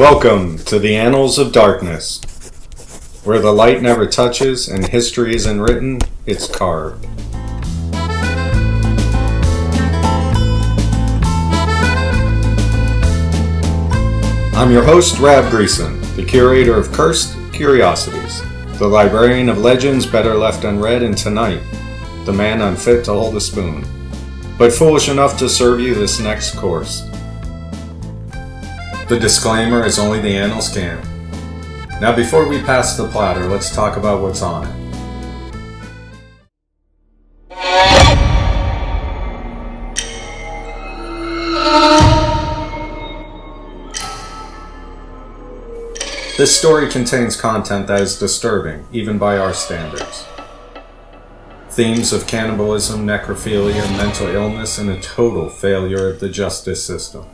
Welcome to the Annals of Darkness, where the light never touches and history isn't written, it's carved. I'm your host, Rav Greason, the curator of Cursed Curiosities, the librarian of legends better left unread, and tonight, the man unfit to hold a spoon, but foolish enough to serve you this next course. The disclaimer is only the annals can. Now before we pass the platter, let's talk about what's on it. This story contains content that is disturbing, even by our standards. Themes of cannibalism, necrophilia, mental illness, and a total failure of the justice system.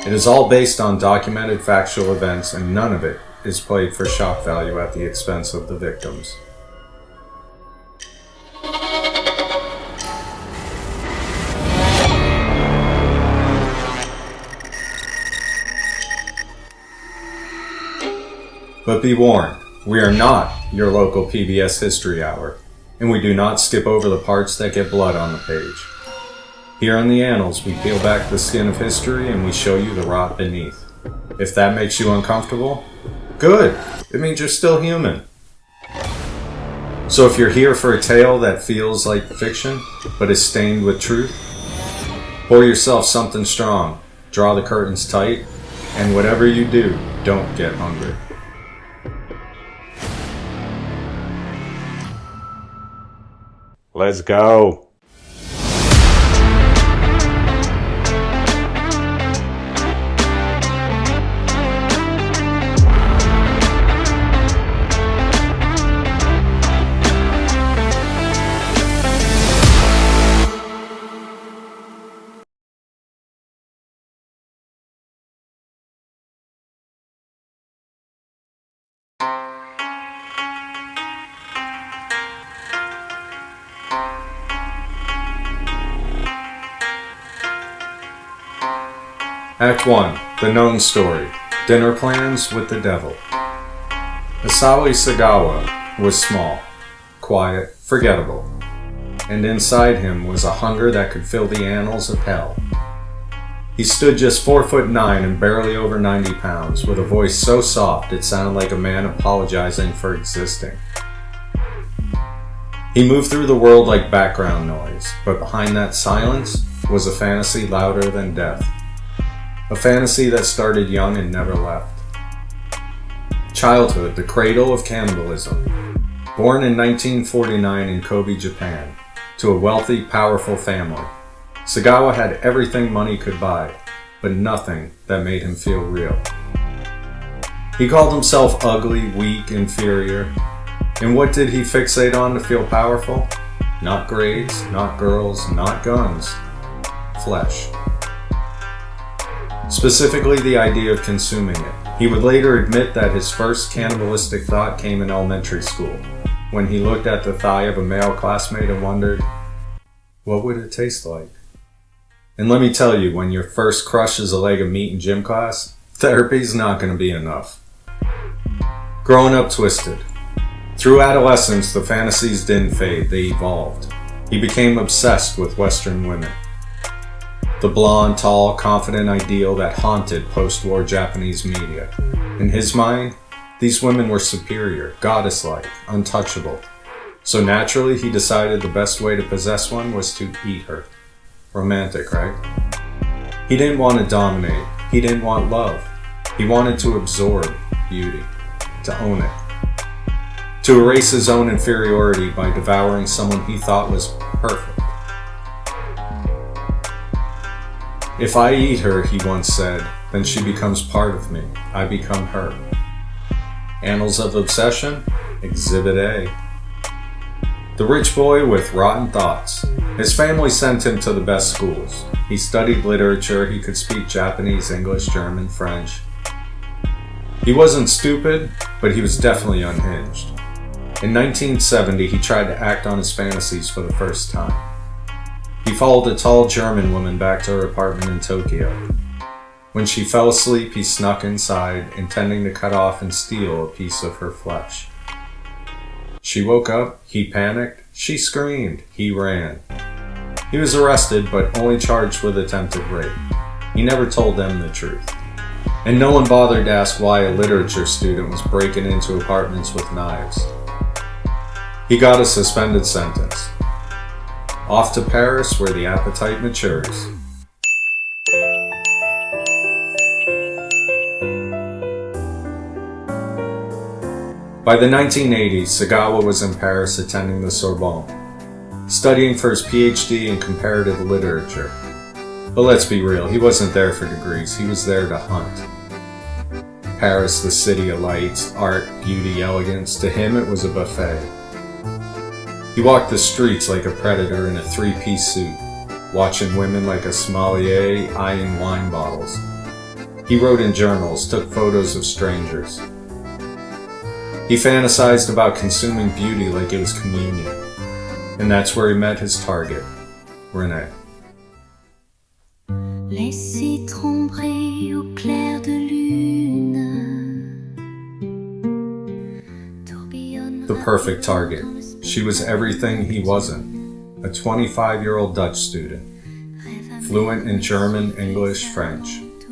It is all based on documented factual events, and none of it is played for shock value at the expense of the victims. But be warned, we are not your local PBS History Hour, and we do not skip over the parts that get blood on the page. Here on the Annals, we peel back the skin of history and we show you the rot beneath. If that makes you uncomfortable, good! It means you're still human. So if you're here for a tale that feels like fiction, but is stained with truth, pour yourself something strong, draw the curtains tight, and whatever you do, don't get hungry. Let's go. Act 1. The Known Story. Dinner Plans with the Devil. Issei Sagawa was small, quiet, forgettable, and inside him was a hunger that could fill the annals of hell. He stood just 4'9" and barely over 90 pounds, with a voice so soft it sounded like a man apologizing for existing. He moved through the world like background noise, but behind that silence was a fantasy louder than death. A fantasy that started young and never left. Childhood, the cradle of cannibalism. Born in 1949 in Kobe, Japan, to a wealthy, powerful family, Sagawa had everything money could buy, but nothing that made him feel real. He called himself ugly, weak, inferior. And what did he fixate on to feel powerful? Not grades, not girls, not guns. Flesh. Specifically the idea of consuming it. He would later admit that his first cannibalistic thought came in elementary school, when he looked at the thigh of a male classmate and wondered, what would it taste like? And let me tell you, when your first crush is a leg of meat in gym class, therapy's not going to be enough. Growing up twisted. Through adolescence, the fantasies didn't fade, they evolved. He became obsessed with Western women. The blonde, tall, confident ideal that haunted post-war Japanese media. In his mind, these women were superior, goddess-like, untouchable. So naturally, he decided the best way to possess one was to eat her. Romantic, right? He didn't want to dominate. He didn't want love. He wanted to absorb beauty, to own it. To erase his own inferiority by devouring someone he thought was perfect. If I eat her, he once said, then she becomes part of me. I become her. Annals of Obsession, Exhibit A. The rich boy with rotten thoughts. His family sent him to the best schools. He studied literature, he could speak Japanese, English, German, French. He wasn't stupid, but he was definitely unhinged. In 1970, he tried to act on his fantasies for the first time. He followed a tall German woman back to her apartment in Tokyo. When she fell asleep, he snuck inside, intending to cut off and steal a piece of her flesh. She woke up, he panicked, she screamed, he ran. He was arrested, but only charged with attempted rape. He never told them the truth. And no one bothered to ask why a literature student was breaking into apartments with knives. He got a suspended sentence. Off to Paris, where the appetite matures. By the 1980s, Sagawa was in Paris attending the Sorbonne, studying for his PhD in comparative literature. But let's be real, he wasn't there for degrees, he was there to hunt. Paris, the city of lights, art, beauty, elegance, to him it was a buffet. He walked the streets like a predator in a three-piece suit, watching women like a sommelier eyeing wine bottles. He wrote in journals, took photos of strangers. He fantasized about consuming beauty like it was communion. And that's where he met his target, Renee. Laissez trembler au clair de lune. The perfect target. She was everything he wasn't. A 25-year-old Dutch student. Fluent in German, English, French.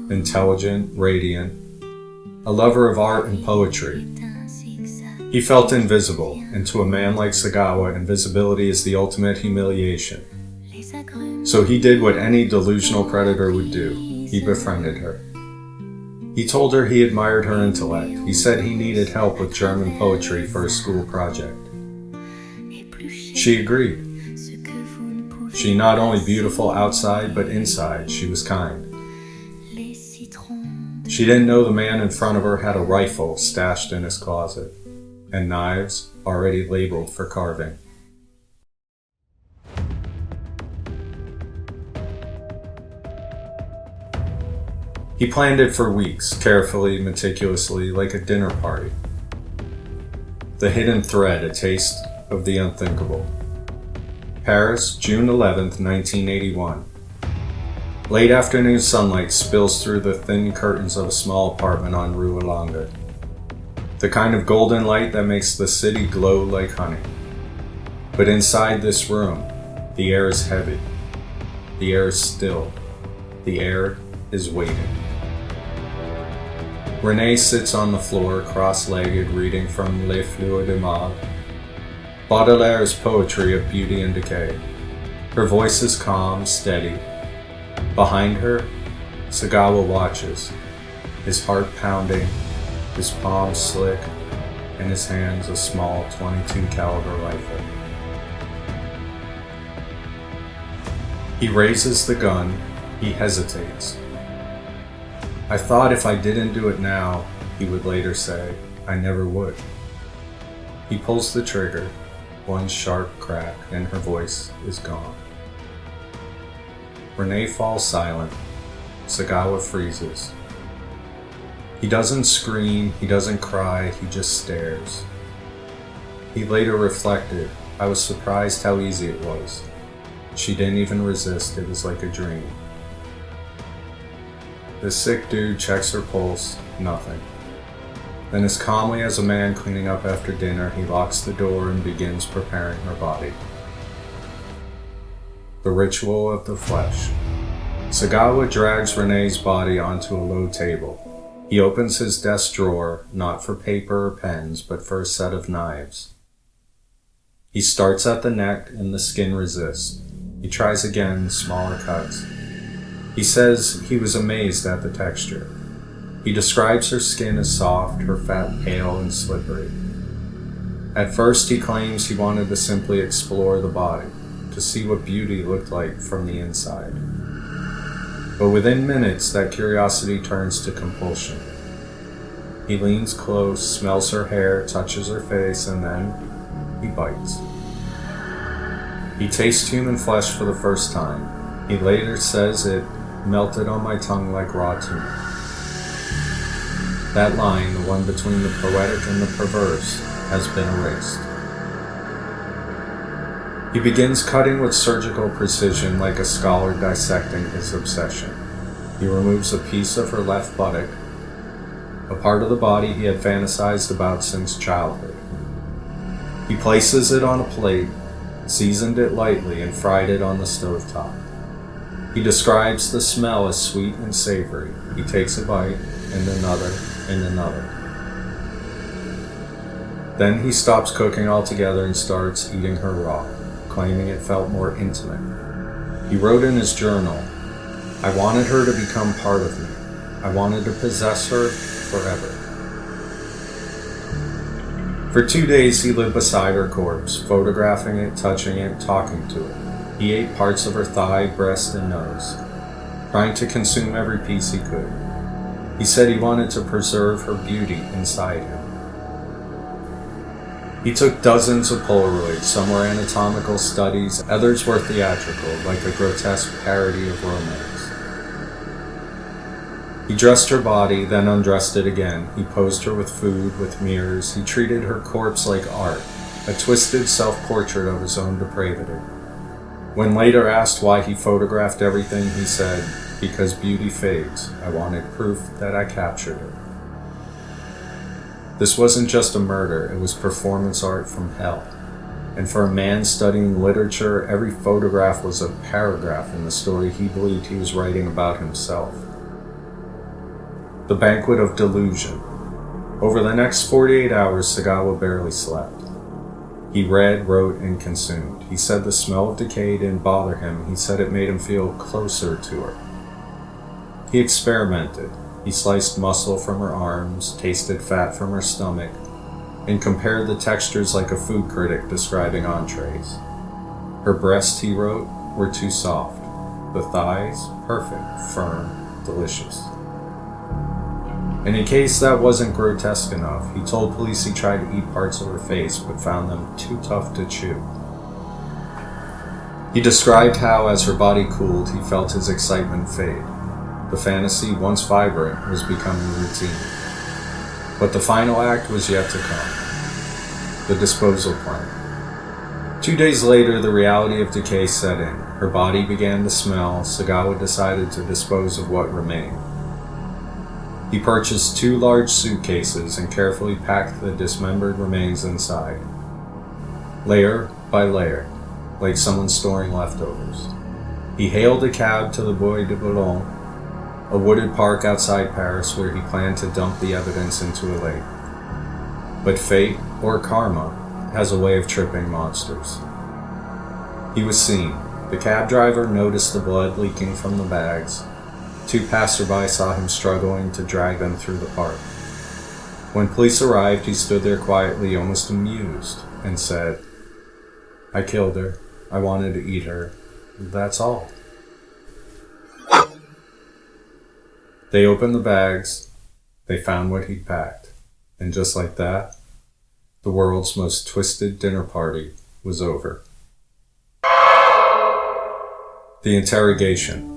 Intelligent, radiant. A lover of art and poetry. He felt invisible, and to a man like Sagawa, invisibility is the ultimate humiliation. So he did what any delusional predator would do. He befriended her. He told her he admired her intellect. He said he needed help with German poetry for a school project. She agreed. She not only beautiful outside, but inside, she was kind. She didn't know the man in front of her had a rifle stashed in his closet, and knives already labeled for carving. He planned it for weeks, carefully, meticulously, like a dinner party. The hidden thread, a taste of the unthinkable. Paris, June 11th, 1981. Late afternoon sunlight spills through the thin curtains of a small apartment on Rue Lange. The kind of golden light that makes the city glow like honey. But inside this room, the air is heavy. The air is still. The air is waiting. Renee sits on the floor, cross-legged, reading from Les Fleurs de Mal, Baudelaire's poetry of beauty and decay. Her voice is calm, steady. Behind her, Sagawa watches, his heart pounding, his palms slick, and his hands a small .22 caliber rifle. He raises the gun, he hesitates. I thought if I didn't do it now, he would later say, I never would. He pulls the trigger, one sharp crack, and her voice is gone. Renee falls silent. Sagawa freezes. He doesn't scream, he doesn't cry, he just stares. He later reflected, I was surprised how easy it was. She didn't even resist, it was like a dream. The sick dude checks her pulse, nothing. Then as calmly as a man cleaning up after dinner, he locks the door and begins preparing her body. The ritual of the flesh. Sagawa drags Renee's body onto a low table. He opens his desk drawer, not for paper or pens, but for a set of knives. He starts at the neck and the skin resists. He tries again, smaller cuts. He says he was amazed at the texture. He describes her skin as soft, her fat pale and slippery. At first he claims he wanted to simply explore the body, to see what beauty looked like from the inside. But within minutes, that curiosity turns to compulsion. He leans close, smells her hair, touches her face, and then he bites. He tastes human flesh for the first time. He later says it melted on my tongue like raw tuna. That line, the one between the poetic and the perverse, has been erased. He begins cutting with surgical precision like a scholar dissecting his obsession. He He removes a piece of her left buttock, a part of the body he had fantasized about since childhood. He places it on a plate, seasoned it lightly, and fried it on the stovetop. He describes the smell as sweet and savory. He takes a bite, and another, and another. Then he stops cooking altogether and starts eating her raw, claiming it felt more intimate. He wrote in his journal, "I wanted her to become part of me. I wanted to possess her forever." For 2 days he lived beside her corpse, photographing it, touching it, talking to it. He ate parts of her thigh, breast, and nose, trying to consume every piece he could. He said he wanted to preserve her beauty inside him. He took dozens of Polaroids, some were anatomical studies, others were theatrical, like a grotesque parody of romance. He dressed her body, then undressed it again. He posed her with food, with mirrors. He treated her corpse like art, a twisted self-portrait of his own depravity. When later asked why he photographed everything, he said, "Because beauty fades. I wanted proof that I captured it." This wasn't just a murder, it was performance art from hell. And for a man studying literature, every photograph was a paragraph in the story he believed he was writing about himself. The banquet of delusion. Over the next 48 hours, Sagawa barely slept. He read, wrote, and consumed. He said the smell of decay didn't bother him. He said it made him feel closer to her. He experimented. He sliced muscle from her arms, tasted fat from her stomach, and compared the textures like a food critic describing entrees. Her breasts, he wrote, were too soft. The thighs, perfect, firm, delicious. And in case that wasn't grotesque enough, he told police he tried to eat parts of her face but found them too tough to chew. He described how, as her body cooled, he felt his excitement fade. The fantasy, once vibrant, was becoming routine. But the final act was yet to come. The disposal plan. 2 days later, the reality of decay set in. Her body began to smell. Sagawa decided to dispose of what remained. He purchased 2 large suitcases and carefully packed the dismembered remains inside, layer by layer, like someone storing leftovers. He hailed a cab to the Bois de Boulogne, a wooded park outside Paris where he planned to dump the evidence into a lake. But fate, or karma, has a way of tripping monsters. He was seen. The cab driver noticed the blood leaking from the bags. 2 passersby saw him struggling to drag them through the park. When police arrived, he stood there quietly, almost amused, and said, "I killed her. I wanted to eat her. That's all." They opened the bags. They found what he'd packed. And just like that, the world's most twisted dinner party was over. The interrogation.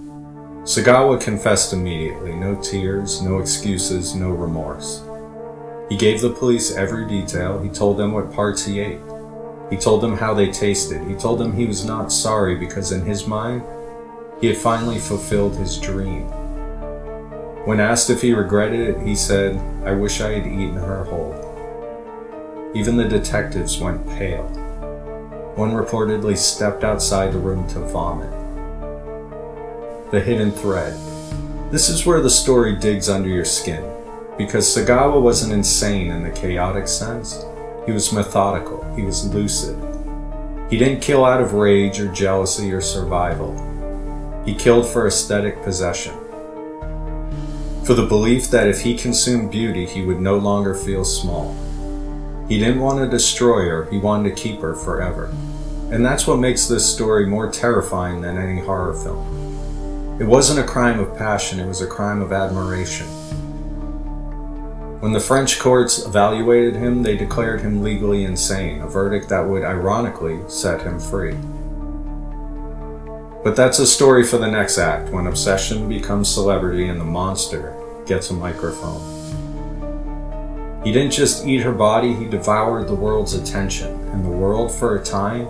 Sagawa confessed immediately. No tears, no excuses, no remorse. He gave the police every detail. He told them what parts he ate. He told them how they tasted. He told them he was not sorry because in his mind, he had finally fulfilled his dream. When asked if he regretted it, he said, "I wish I had eaten her whole." Even the detectives went pale. One reportedly stepped outside the room to vomit. The hidden thread. This is where the story digs under your skin, because Sagawa wasn't insane in the chaotic sense. He was methodical. He was lucid. He didn't kill out of rage or jealousy or survival. He killed for aesthetic possession. For the belief that if he consumed beauty, he would no longer feel small. He didn't want to destroy her, he wanted to keep her forever. And that's what makes this story more terrifying than any horror film. It wasn't a crime of passion, it was a crime of admiration. When the French courts evaluated him, they declared him legally insane, a verdict that would ironically set him free. But that's a story for the next act, when obsession becomes celebrity and the monster gets a microphone. He didn't just eat her body, he devoured the world's attention, and the world, for a time,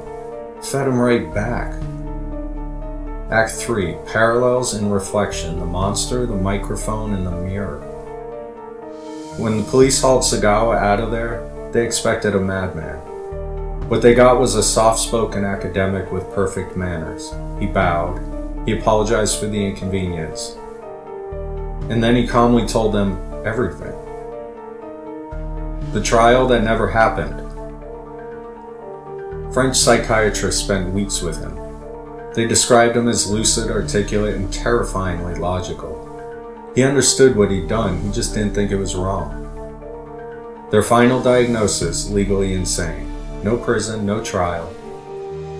fed him right back. Act 3, Parallels and Reflection, the monster, the microphone, and the mirror. When the police hauled Sagawa out of there, they expected a madman. What they got was a soft-spoken academic with perfect manners. He bowed. He apologized for the inconvenience. And then he calmly told them everything. The trial that never happened. French psychiatrists spent weeks with him. They described him as lucid, articulate, and terrifyingly logical. He understood what he'd done, he just didn't think it was wrong. Their final diagnosis, legally insane. No prison, no trial.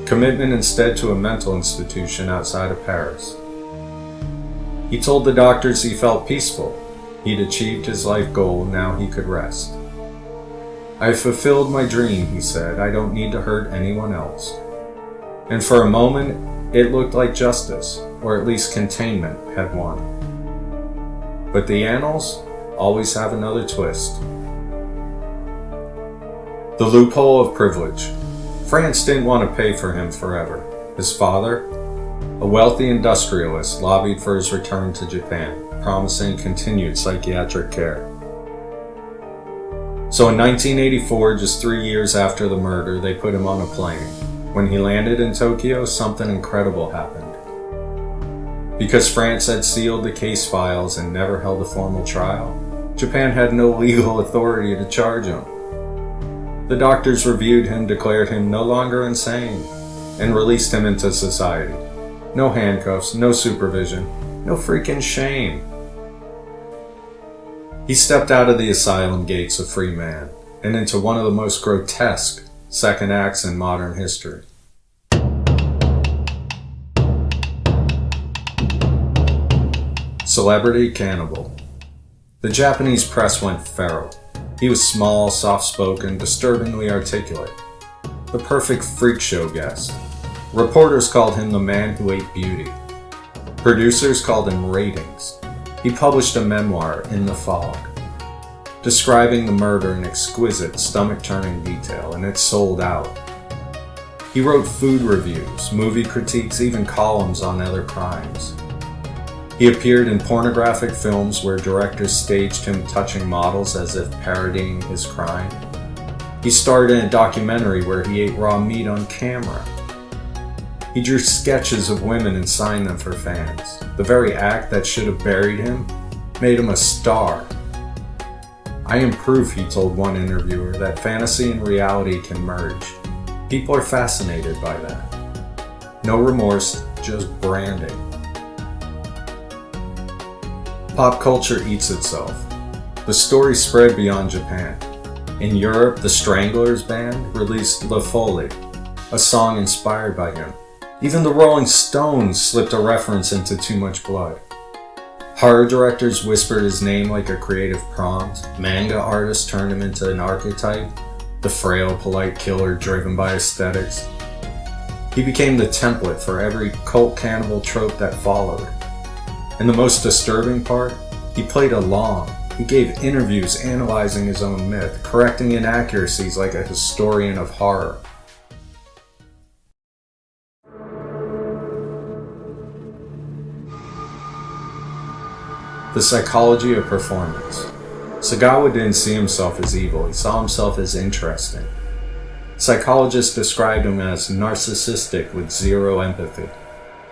Commitment instead to a mental institution outside of Paris. He told the doctors he felt peaceful. He'd achieved his life goal, now he could rest. "I have fulfilled my dream," he said. "I don't need to hurt anyone else." And for a moment, it looked like justice, or at least containment, had won. But the annals always have another twist. The loophole of privilege. France didn't want to pay for him forever. His father, a wealthy industrialist, lobbied for his return to Japan, promising continued psychiatric care. So in 1984, just 3 years after the murder, they put him on a plane. When he landed in Tokyo, something incredible happened. Because France had sealed the case files and never held a formal trial, Japan had no legal authority to charge him. The doctors reviewed him, declared him no longer insane, and released him into society. No handcuffs, no supervision, no freaking shame. He stepped out of the asylum gates a free man, and into one of the most grotesque second acts in modern history. Celebrity Cannibal. The Japanese press went feral. He was small, soft-spoken, disturbingly articulate. The perfect freak show guest. Reporters called him the man who ate beauty. Producers called him Ratings. He published a memoir, In the Fog, describing the murder in exquisite, stomach-turning detail, and it sold out. He wrote food reviews, movie critiques, even columns on other crimes. He appeared in pornographic films where directors staged him touching models as if parodying his crime. He starred in a documentary where he ate raw meat on camera. He drew sketches of women and signed them for fans. The very act that should have buried him made him a star. "I am proof," he told one interviewer, "that fantasy and reality can merge. People are fascinated by that. No remorse, just branding." Pop culture eats itself. The story spread beyond Japan. In Europe, the Stranglers band released loopholes, a song inspired by him. Even the Rolling Stones slipped a reference into Too Much Blood. Horror directors whispered his name like a creative prompt. Manga artists turned him into an archetype, the frail, polite killer driven by aesthetics. He became the template for every cult cannibal trope that followed. And the most disturbing part, he played along. He gave interviews analyzing his own myth, correcting inaccuracies like a historian of horror. The psychology of performance. Sagawa didn't see himself as evil, he saw himself as interesting. Psychologists described him as narcissistic with zero empathy,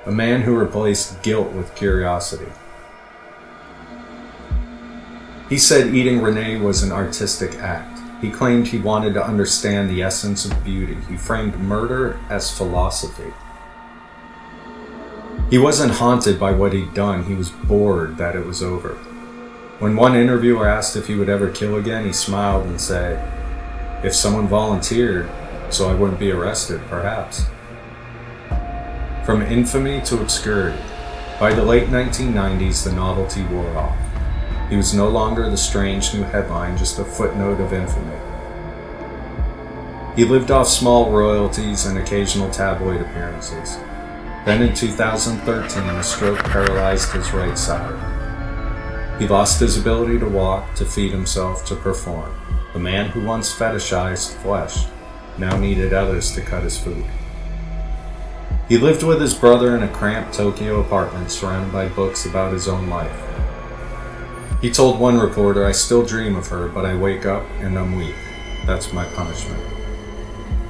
a man who replaced guilt with curiosity. He said eating Renee was an artistic act. He claimed he wanted to understand the essence of beauty. He framed murder as philosophy. He wasn't haunted by what he'd done, he was bored that it was over. When one interviewer asked if he would ever kill again, he smiled and said, "If someone volunteered, so I wouldn't be arrested, perhaps." From infamy to obscurity, by the late 1990s the novelty wore off. He was no longer the strange new headline, just a footnote of infamy. He lived off small royalties and occasional tabloid appearances. Then in 2013, a stroke paralyzed his right side. He lost his ability to walk, to feed himself, to perform. The man who once fetishized flesh now needed others to cut his food. He lived with his brother in a cramped Tokyo apartment surrounded by books about his own life. He told one reporter, "I still dream of her, but I wake up and I'm weak. That's my punishment."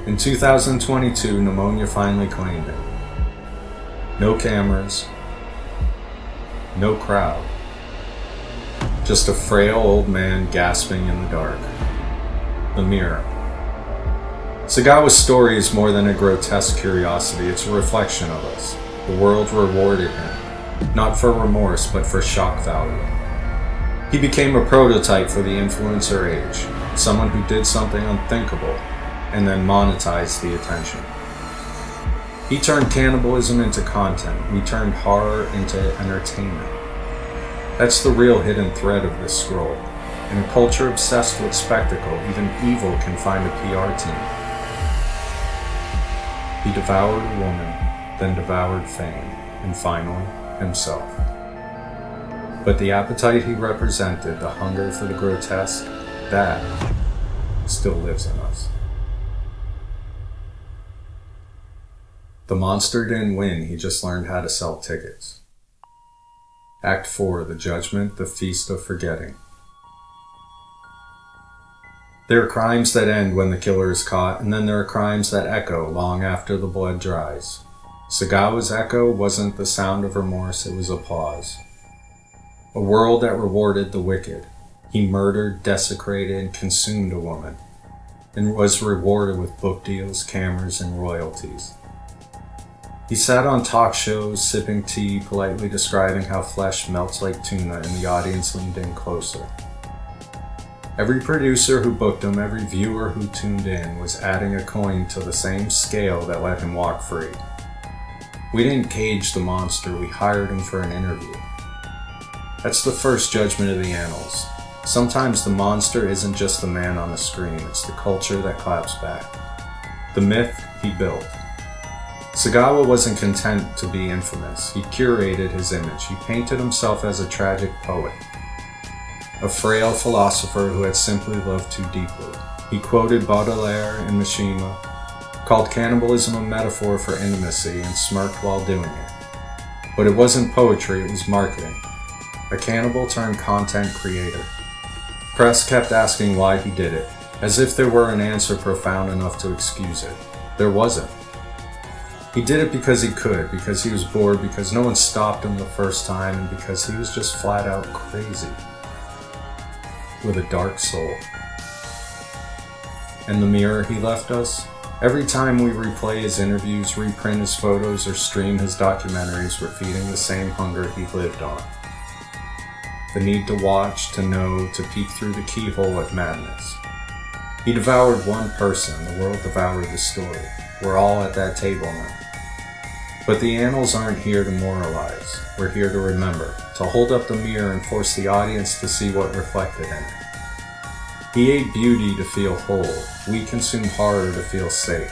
In 2022, pneumonia finally claimed him. No cameras, no crowd. Just a frail old man gasping in the dark. The mirror. Sagawa's story is more than a grotesque curiosity, it's a reflection of us. The world rewarded him, not for remorse, but for shock value. He became a prototype for the influencer age, someone who did something unthinkable, and then monetized the attention. He turned cannibalism into content, we turned horror into entertainment. That's the real hidden thread of this scroll. In a culture obsessed with spectacle, even evil can find a PR team. He devoured a woman, then devoured fame, and finally, himself. But the appetite he represented, the hunger for the grotesque, that still lives in us. The monster didn't win, he just learned how to sell tickets. Act 4, the judgment, the feast of forgetting. There are crimes that end when the killer is caught, and then there are crimes that echo long after the blood dries. Sagawa's echo wasn't the sound of remorse, it was applause. A world that rewarded the wicked. He murdered, desecrated, and consumed a woman, and was rewarded with book deals, cameras, and royalties. He sat on talk shows, sipping tea, politely describing how flesh melts like tuna, and the audience leaned in closer. Every producer who booked him, every viewer who tuned in, was adding a coin to the same scale that let him walk free. We didn't cage the monster, we hired him for an interview. That's the first judgment of the annals. Sometimes the monster isn't just the man on the screen, it's the culture that claps back. The myth he built. Sagawa wasn't content to be infamous. He curated his image. He painted himself as a tragic poet, a frail philosopher who had simply loved too deeply. He quoted Baudelaire and Mishima, called cannibalism a metaphor for intimacy, and smirked while doing it. But it wasn't poetry, it was marketing. A cannibal turned content creator. Press kept asking why he did it, as if there were an answer profound enough to excuse it. There wasn't. He did it because he could, because he was bored, because no one stopped him the first time, and because he was just flat out crazy. With a dark soul. And the mirror he left us? Every time we replay his interviews, reprint his photos, or stream his documentaries, we're feeding the same hunger he lived on. The need to watch, to know, to peek through the keyhole at madness. He devoured one person, the world devoured the story. We're all at that table now. But the annals aren't here to moralize. We're here to remember, to hold up the mirror and force the audience to see what reflected in it. He ate beauty to feel whole. We consume horror to feel safe.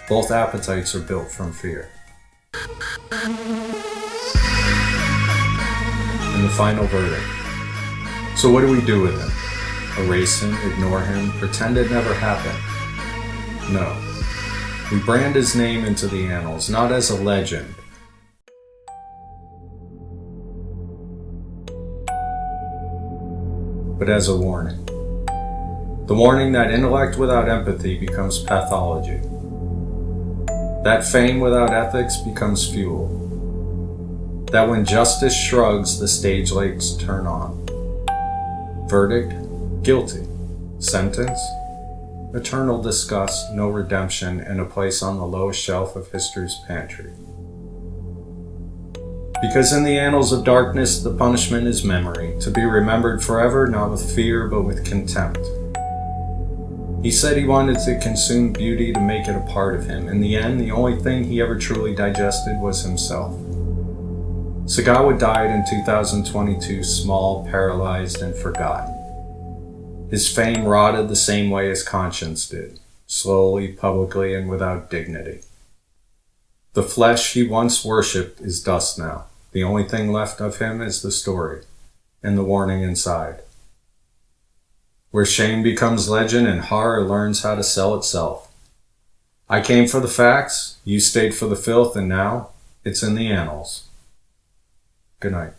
Both appetites are built from fear. And the final verdict. So what do we do with him? Erase him, ignore him, pretend it never happened? No. We brand his name into the annals, not as a legend, but as a warning. The warning that intellect without empathy becomes pathology. That fame without ethics becomes fuel. That when justice shrugs, the stage lights turn on. Verdict, guilty. Sentence, eternal disgust, no redemption, and a place on the lowest shelf of history's pantry. Because in the annals of darkness, the punishment is memory, to be remembered forever, not with fear, but with contempt. He said he wanted to consume beauty to make it a part of him. In the end, the only thing he ever truly digested was himself. Sagawa died in 2022, small, paralyzed, and forgotten. His fame rotted the same way his conscience did, slowly, publicly, and without dignity. The flesh he once worshipped is dust now. The only thing left of him is the story, and the warning inside. Where shame becomes legend and horror learns how to sell itself. I came for the facts, you stayed for the filth, and now it's in the annals. Good night.